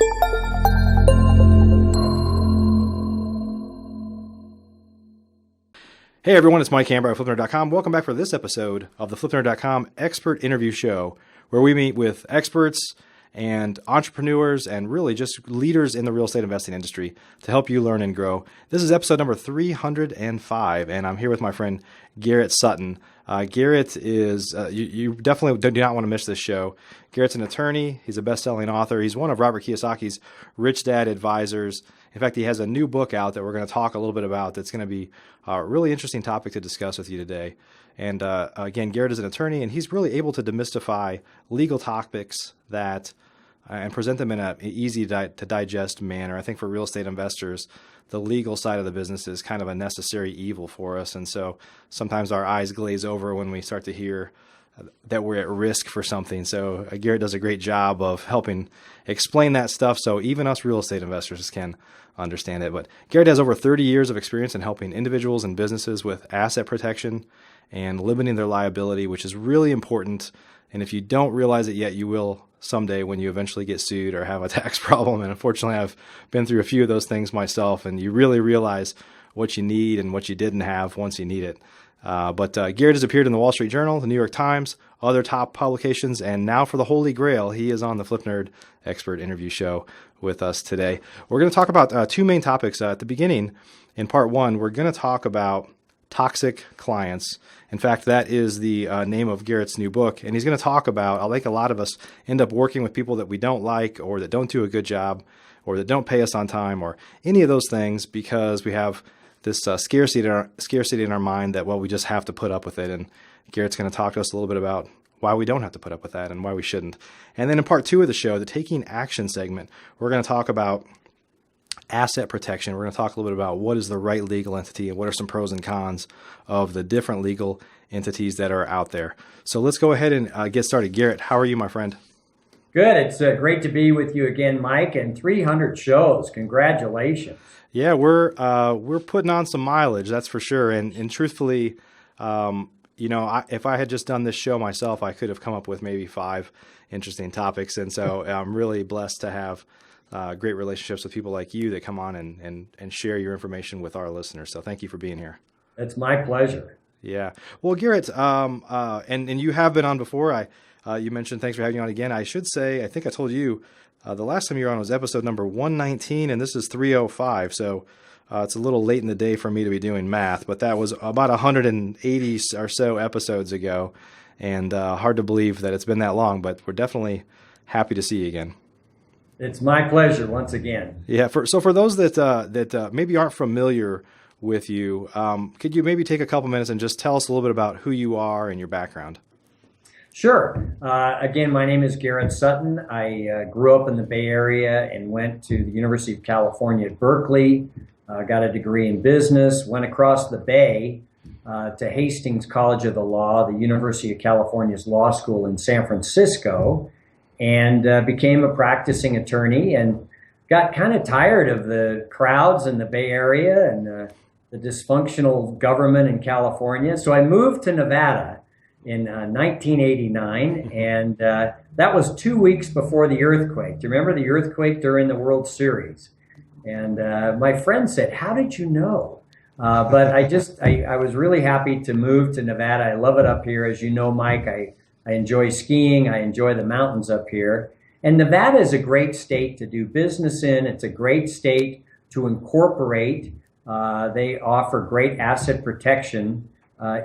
Hey everyone, it's Mike Amber at FlipNerd.com. Welcome back for this episode of the FlipNerd.com Expert Interview Show, where we meet with experts and entrepreneurs and really just leaders in the real estate investing industry to help you learn and grow. This is episode number 305, and I'm here with my friend Garrett Sutton. Garrett is, you definitely do not want to miss this show. Garrett's an attorney. He's a best-selling author. He's one of Robert Kiyosaki's Rich Dad advisors. In fact, he has a new book out that we're going to talk a little bit about that's going to be a really interesting topic to discuss with you today. And again, Garrett is an attorney, and he's really able to demystify legal topics that and present them in an easy to digest manner. I think for real estate investors, the legal side of the business is kind of a necessary evil for us. And so sometimes our eyes glaze over when we start to hear that we're at risk for something. So Garrett does a great job of helping explain that stuff so even us real estate investors can understand it. But Garrett has over 30 years of experience in helping individuals and businesses with asset protection and limiting their liability, which is really important. And if you don't realize it yet, you will someday when you eventually get sued or have a tax problem. And unfortunately, I've been through a few of those things myself, and you really realize what you need and what you didn't have once you need it. But Garrett has appeared in the Wall Street Journal, the New York Times, other top publications, and now for the Holy Grail, he is on the Flip Nerd Expert Interview Show with us today. We're going to talk about two main topics. At the beginning, in part one, we're going to talk about toxic clients. In fact, that is the name of Garrett's new book, and he's going to talk about, I think a lot of us end up working with people that we don't like or that don't do a good job or that don't pay us on time or any of those things because we have this scarcity in our mind that, well, we just have to put up with it. And Garrett's going to talk to us a little bit about why we don't have to put up with that and why we shouldn't. And then in part two of the show, the Taking Action segment, we're going to talk about asset protection. We're going to talk a little bit about what is the right legal entity and what are some pros and cons of the different legal entities that are out there. So let's go ahead and get started. Garrett, how are you, my friend? Good. It's great to be with you again, Mike, and 300 shows. Congratulations. Yeah, we're putting on some mileage, that's for sure. And truthfully, if I had just done this show myself, I could have come up with maybe 5 interesting topics. And so I'm really blessed to have great relationships with people like you that come on and share your information with our listeners. So thank you for being here. It's my pleasure. Yeah. Well, Garrett, and you have been on before. You mentioned thanks for having you on again. I should say, I think I told you the last time you were on was episode number 119, and this is 305. So it's a little late in the day for me to be doing math, but that was about 180 or so episodes ago, and hard to believe that it's been that long, but we're definitely happy to see you again. It's my pleasure once again. Yeah. So for those that maybe aren't familiar with you, could you maybe take a couple minutes and just tell us a little bit about who you are and your background? Sure. Again, my name is Garrett Sutton. I grew up in the Bay Area and went to the University of California at Berkeley, got a degree in business, went across the Bay to Hastings College of the Law, the University of California's law school in San Francisco, and became a practicing attorney and got kind of tired of the crowds in the Bay Area and the dysfunctional government in California. So I moved to Nevada in 1989, and that was 2 weeks before the earthquake. Do you remember the earthquake during the World Series? And my friend said, "How did you know?" But I was really happy to move to Nevada. I love it up here. As you know, Mike, I enjoy skiing. I enjoy the mountains up here. And Nevada is a great state to do business in. It's a great state to incorporate. They offer great asset protection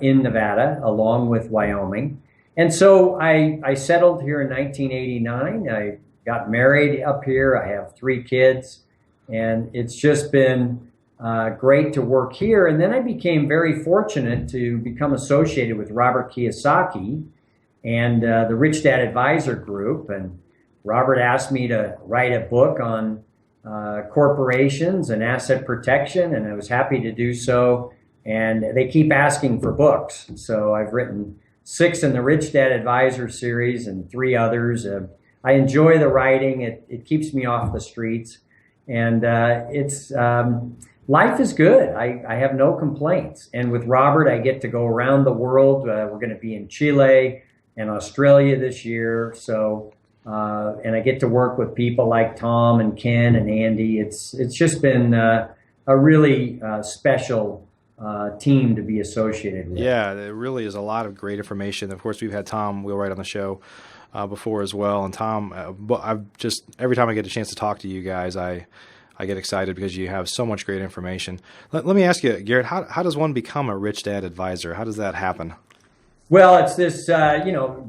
in Nevada, along with Wyoming. And so I settled here in 1989. I got married up here. I have 3 kids, and it's just been great to work here. And then I became very fortunate to become associated with Robert Kiyosaki and the Rich Dad Advisor Group. And Robert asked me to write a book on corporations and asset protection, and I was happy to do so. And they keep asking for books. So I've written 6 in the Rich Dad Advisor series and 3 others. I enjoy the writing. It keeps me off the streets. And life is good. I have no complaints. And with Robert, I get to go around the world. We're going to be in Chile and Australia this year. So and I get to work with people like Tom and Ken and Andy. It's just been a really special team to be associated with. Yeah, there really is a lot of great information. Of course, we've had Tom Wheelwright on the show before as well, and Tom, but I've just every time I get a chance to talk to you guys, I get excited because you have so much great information. Let me ask you, Garrett, how does one become a Rich Dad advisor? How does that happen? Well, it's this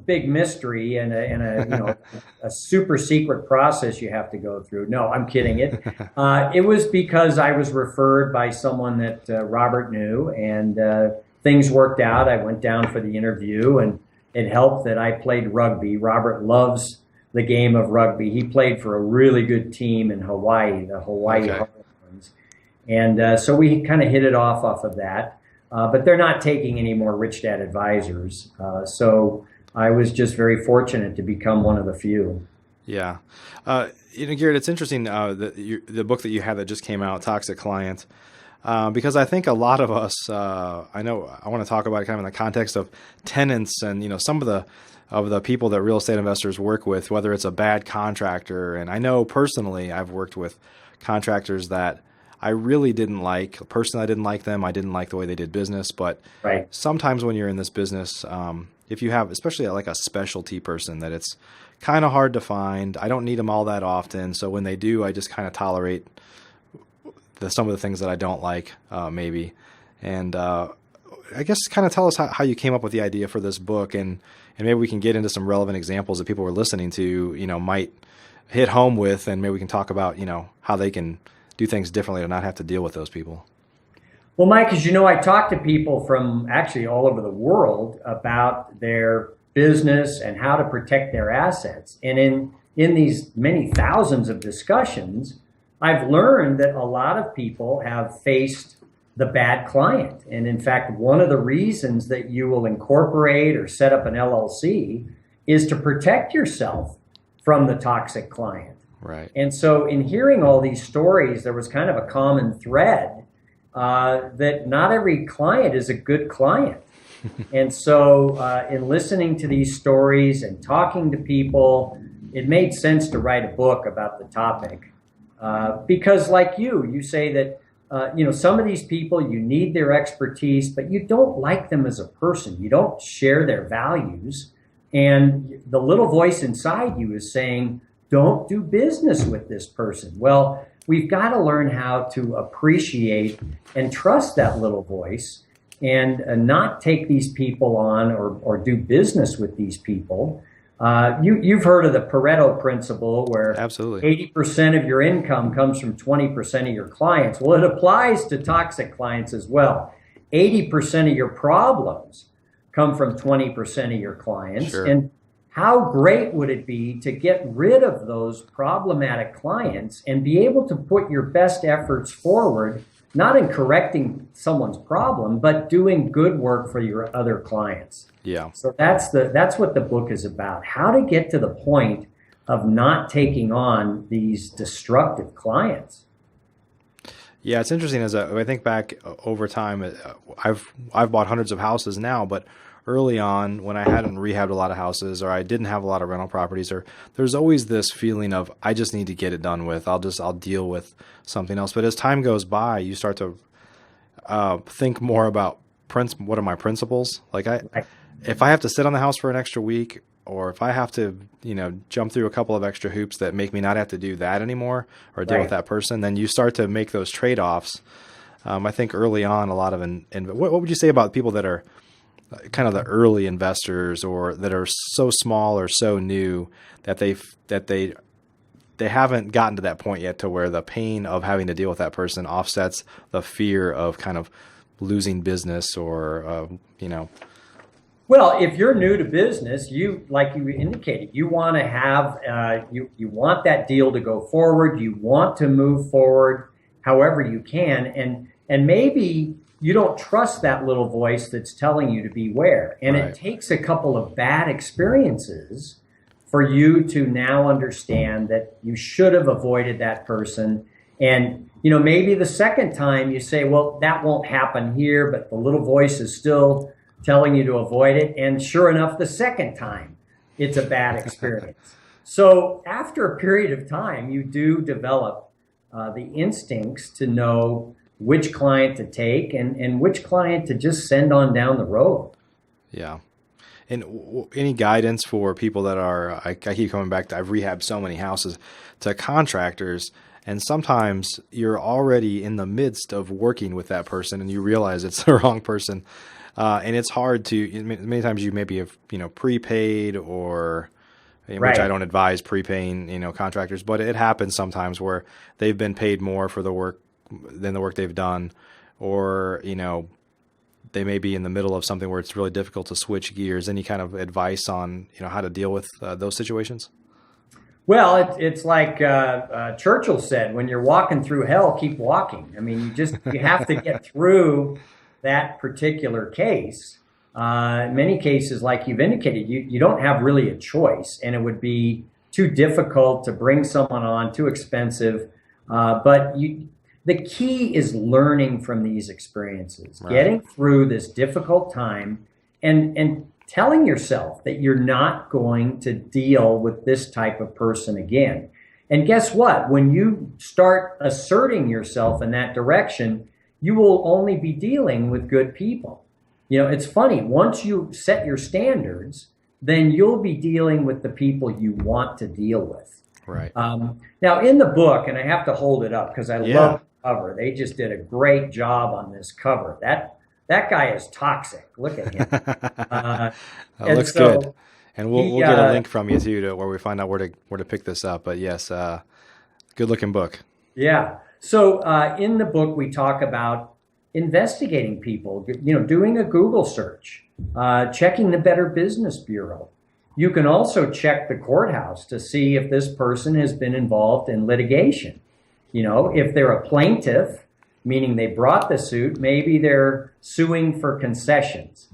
big mystery and a super secret process you have to go through. No, I'm kidding. It was because I was referred by someone that Robert knew, and things worked out. I went down for the interview, and it helped that I played rugby. Robert loves the game of rugby. He played for a really good team in Hawaii, the Hawaii Hurricanes, and so we kind of hit it off of that. But they're not taking any more Rich Dad advisors. So I was just very fortunate to become one of the few. Yeah. Garrett, it's interesting the book that you have that just came out, Toxic Client, because I think a lot of us, I want to talk about it kind of in the context of tenants and, some of the people that real estate investors work with, whether it's a bad contractor. And I know personally I've worked with contractors that I really didn't like. Personally, I didn't like them. I didn't like the way they did business. But sometimes when you're in this business, if you have, especially like a specialty person, that it's kind of hard to find. I don't need them all that often. So when they do, I just kind of tolerate some of the things that I don't like, maybe. And I guess kind of tell us how you came up with the idea for this book, and maybe we can get into some relevant examples that people who are listening to, might hit home with, and maybe we can talk about, how they can do things differently to not have to deal with those people. Well, Mike, as you know, I talk to people from actually all over the world about their business and how to protect their assets. And in these many thousands of discussions, I've learned that a lot of people have faced the bad client. And in fact, one of the reasons that you will incorporate or set up an LLC is to protect yourself from the toxic client. Right. And so in hearing all these stories, there was kind of a common thread that not every client is a good client. And so in listening to these stories and talking to people, it made sense to write a book about the topic. Because like you say that, some of these people, you need their expertise, but you don't like them as a person. You don't share their values. And the little voice inside you is saying, don't do business with this person. Well, we've got to learn how to appreciate and trust that little voice and not take these people on or do business with these people. You've heard of the Pareto principle, where absolutely 80% of your income comes from 20% of your clients. Well, it applies to toxic clients as well. 80% of your problems come from 20% of your clients. Sure. And how great would it be to get rid of those problematic clients and be able to put your best efforts forward, not in correcting someone's problem, but doing good work for your other clients? Yeah. So that's what the book is about, how to get to the point of not taking on these destructive clients. Yeah, it's interesting as I think back over time. I've bought hundreds of houses now, but early on, when I hadn't rehabbed a lot of houses, or I didn't have a lot of rental properties, or there's always this feeling of, I just need to get it done with. I'll deal with something else. But as time goes by, you start to think more about what are my principles? Like if I have to sit on the house for an extra week, or if I have to, jump through a couple of extra hoops that make me not have to do that anymore or deal with that person, then you start to make those trade-offs. I think early on, a lot of, what would you say about people that are kind of the early investors, or that are so small or so new that they haven't gotten to that point yet to where the pain of having to deal with that person offsets the fear of kind of losing business or, Well, if you're new to business, like you indicated, you want to have, you want that deal to go forward. You want to move forward however you can. And maybe you don't trust that little voice that's telling you to beware. And it takes a couple of bad experiences for you to now understand that you should have avoided that person. And, maybe the second time you say, well, that won't happen here, but the little voice is still telling you to avoid it. And sure enough, the second time, it's a bad experience. So after a period of time, you do develop the instincts to know which client to take and which client to just send on down the road. Yeah. And any guidance for people that are, I keep coming back to, I've rehabbed so many houses, to contractors, and sometimes you're already in the midst of working with that person and you realize it's the wrong person. And it's hard to, many times you maybe have, prepaid or, which Right. I don't advise prepaying, contractors, but it happens sometimes where they've been paid more for the work than the work they've done, or, they may be in the middle of something where it's really difficult to switch gears. Any kind of advice on, how to deal with those situations? Well, it's like Churchill said, when you're walking through hell, keep walking. I mean, you have to get through that particular case. In many cases, like you've indicated, you don't have really a choice, and it would be too difficult to bring someone on, too expensive. The key is learning from these experiences, Right. getting through this difficult time and telling yourself that you're not going to deal with this type of person again. And guess what? When you start asserting yourself in that direction, you will only be dealing with good people. It's funny, once you set your standards, then you'll be dealing with the people you want to deal with. Right. Now, in the book, and I have to hold it up because I Yeah. love the cover. They just did a great job on this cover. That guy is toxic. Look at him. That and looks so good. And we'll get a link from you too to where we find out where to pick this up. But yes, good looking book. Yeah. So in the book, we talk about investigating people, doing a Google search, checking the Better Business Bureau. You can also check the courthouse to see if this person has been involved in litigation. If they're a plaintiff, meaning they brought the suit, maybe they're suing for concessions.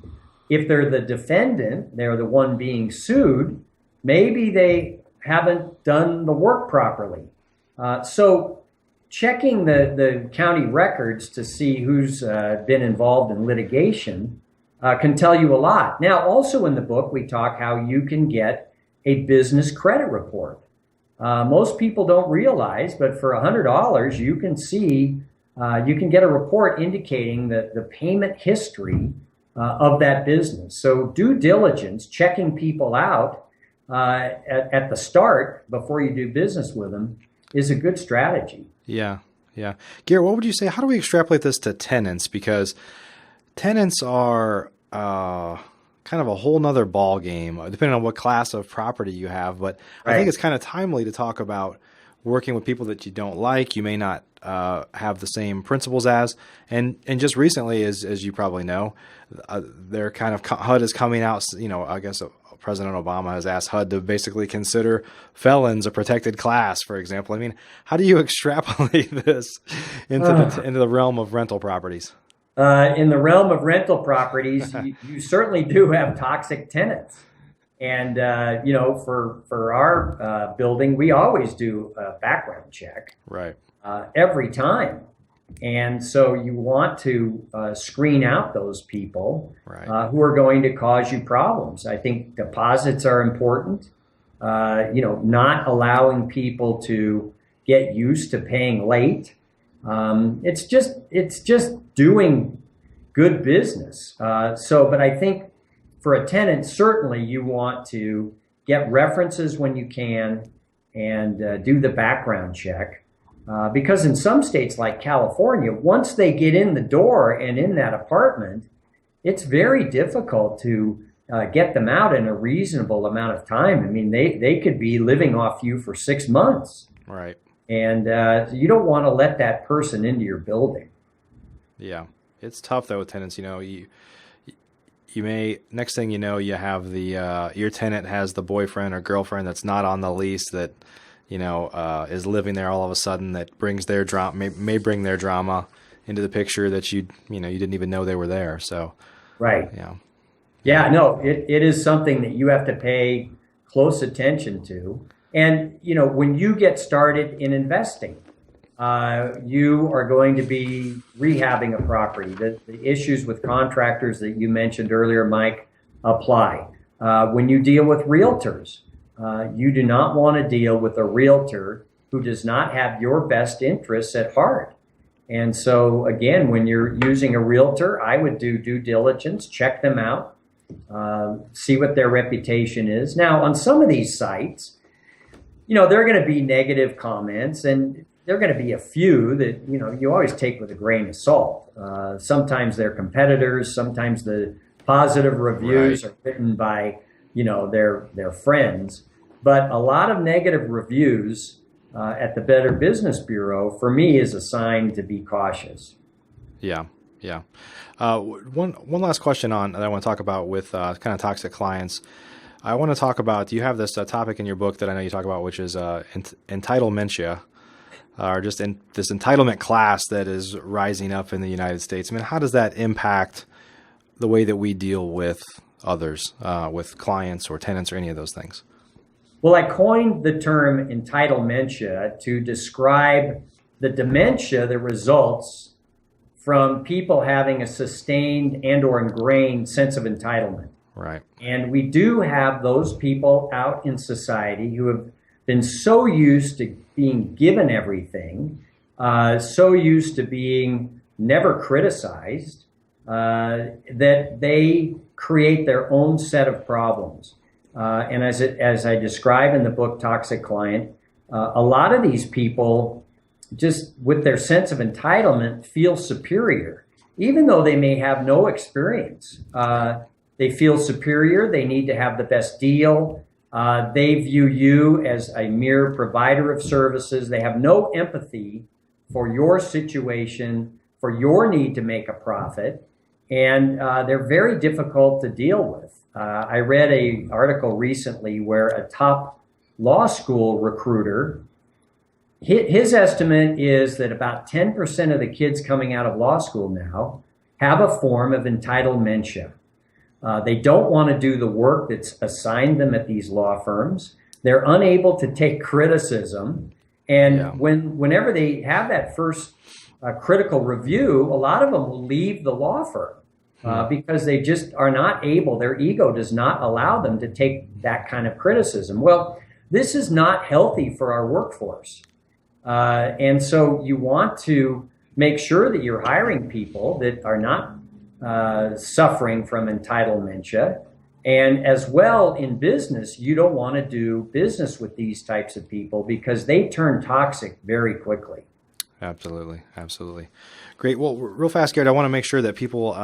If they're the defendant, they're the one being sued, maybe they haven't done the work properly. So checking the county records to see who's been involved in litigation can tell you a lot. Now, also in the book, we talk how you can get a business credit report. Most people don't realize, but for $100, you can get a report indicating the payment history of that business. So due diligence, checking people out at the start before you do business with them is a good strategy. Yeah. Yeah. Garrett, what would you say? How do we extrapolate this to tenants? Because tenants are kind of a whole nother ball game, depending on what class of property you have. But I think it's kind of timely to talk about working with people that you don't like, you may not have the same principles as. And just recently, as you probably know, their kind of HUD is coming out, I guess President Obama has asked HUD to basically consider felons a protected class, for example. I mean, how do you extrapolate this into the realm of rental properties? In the realm of rental properties, you certainly do have toxic tenants. And, for our building, we always do a background check. Right. Every time. And so you want to screen out those people who are going to cause you problems. I think deposits are important. Not allowing people to get used to paying late. It's just doing good business. But I think for a tenant, certainly you want to get references when you can and do the background check. Because in some states like California, once they get in the door and in that apartment, it's very difficult to get them out in a reasonable amount of time. I mean, they could be living off you for 6 months. Right. And you don't want to let that person into your building. Yeah. It's tough, though, with tenants. You may, next thing you know, you have your tenant has the boyfriend or girlfriend that's not on the lease that, is living there all of a sudden, that brings their drama, may bring their drama into the picture that you didn't even know they were there. So, right. Yeah. Yeah, no, it is something that you have to pay close attention to. And, when you get started in investing, you are going to be rehabbing a property. The issues with contractors that you mentioned earlier, Mike, apply. When you deal with realtors, You do not want to deal with a realtor who does not have your best interests at heart. And so, again, when you're using a realtor, I would do due diligence, check them out, see what their reputation is. Now, on some of these sites, there are going to be negative comments, and there are going to be a few that, you always take with a grain of salt. Sometimes they're competitors. Sometimes the positive reviews are written by, their friends. But a lot of negative reviews at the Better Business Bureau, for me, is a sign to be cautious. Yeah. One last question that I want to talk about with kind of toxic clients. I want to talk about, you have this topic in your book that I know you talk about, which is entitlementia, or just this entitlement class that is rising up in the United States. I mean, how does that impact the way that we deal with others, with clients or tenants or any of those things? Well, I coined the term entitlementia to describe the dementia that results from people having a sustained and or ingrained sense of entitlement. Right. And we do have those people out in society who have been so used to being given everything, so used to being never criticized, that they create their own set of problems. And as I describe in the book, Toxic Client, a lot of these people, just with their sense of entitlement, feel superior, even though they may have no experience. They feel superior. They need to have the best deal. They view you as a mere provider of services. They have no empathy for your situation, for your need to make a profit. And they're very difficult to deal with. I read an article recently where a top law school recruiter, his estimate is that about 10% of the kids coming out of law school now have a form of entitlementia. They don't want to do the work that's assigned them at these law firms. They're unable to take criticism. And whenever they have that first critical review, a lot of them will leave the law firm. Because they just are not able, their ego does not allow them to take that kind of criticism. Well, this is not healthy for our workforce. And so you want to make sure that you're hiring people that are not suffering from entitlementia. And as well in business, you don't want to do business with these types of people because they turn toxic very quickly. Absolutely. Great. Well, real fast, Garrett, I want to make sure that people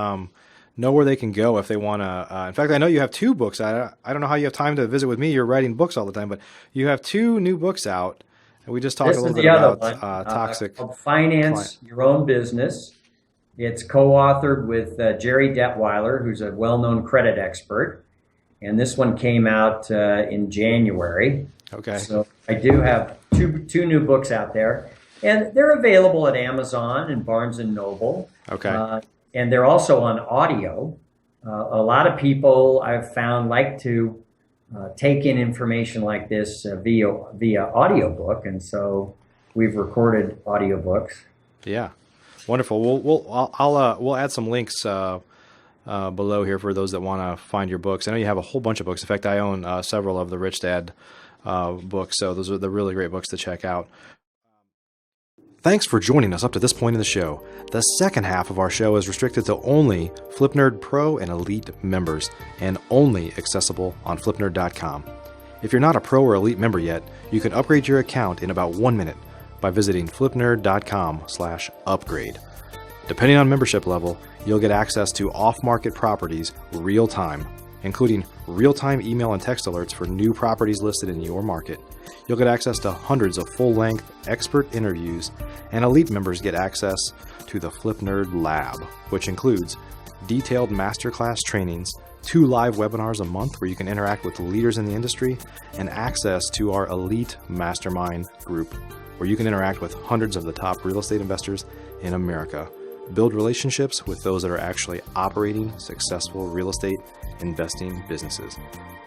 know where they can go if they want to. In fact, I know you have 2 books. I don't know how you have time to visit with me. You're writing books all the time, but you have 2 new books out. And we just talked a little bit about toxic. Called Finance Your Own Business. It's co-authored with Jerry Detweiler, who's a well-known credit expert. And this one came out in January. Okay. So I do have two new books out there. And they're available at Amazon and Barnes & Noble. Okay. And they're also on audio. A lot of people I've found like to take in information like this via audiobook. And so we've recorded audiobooks. Yeah. Wonderful. We'll add some links below here for those that want to find your books. I know you have a whole bunch of books. In fact, I own several of the Rich Dad books. So those are the really great books to check out. Thanks for joining us up to this point in the show. The second half of our show is restricted to only FlipNerd Pro and Elite members and only accessible on FlipNerd.com. If you're not a Pro or Elite member yet, you can upgrade your account in about 1 minute by visiting FlipNerd.com/upgrade. Depending on membership level, you'll get access to off-market properties real time, including real-time email and text alerts for new properties listed in your market. You'll get access to hundreds of full-length expert interviews, and Elite members get access to the FlipNerd Lab, which includes detailed masterclass trainings, 2 live webinars a month where you can interact with leaders in the industry, and access to our Elite Mastermind group, where you can interact with hundreds of the top real estate investors in America. Build relationships with those that are actually operating successful real estate investing businesses.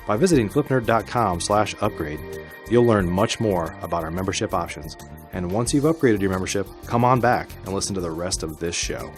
By visiting FlipNerd.com/upgrade, you'll learn much more about our membership options. And once you've upgraded your membership, come on back and listen to the rest of this show.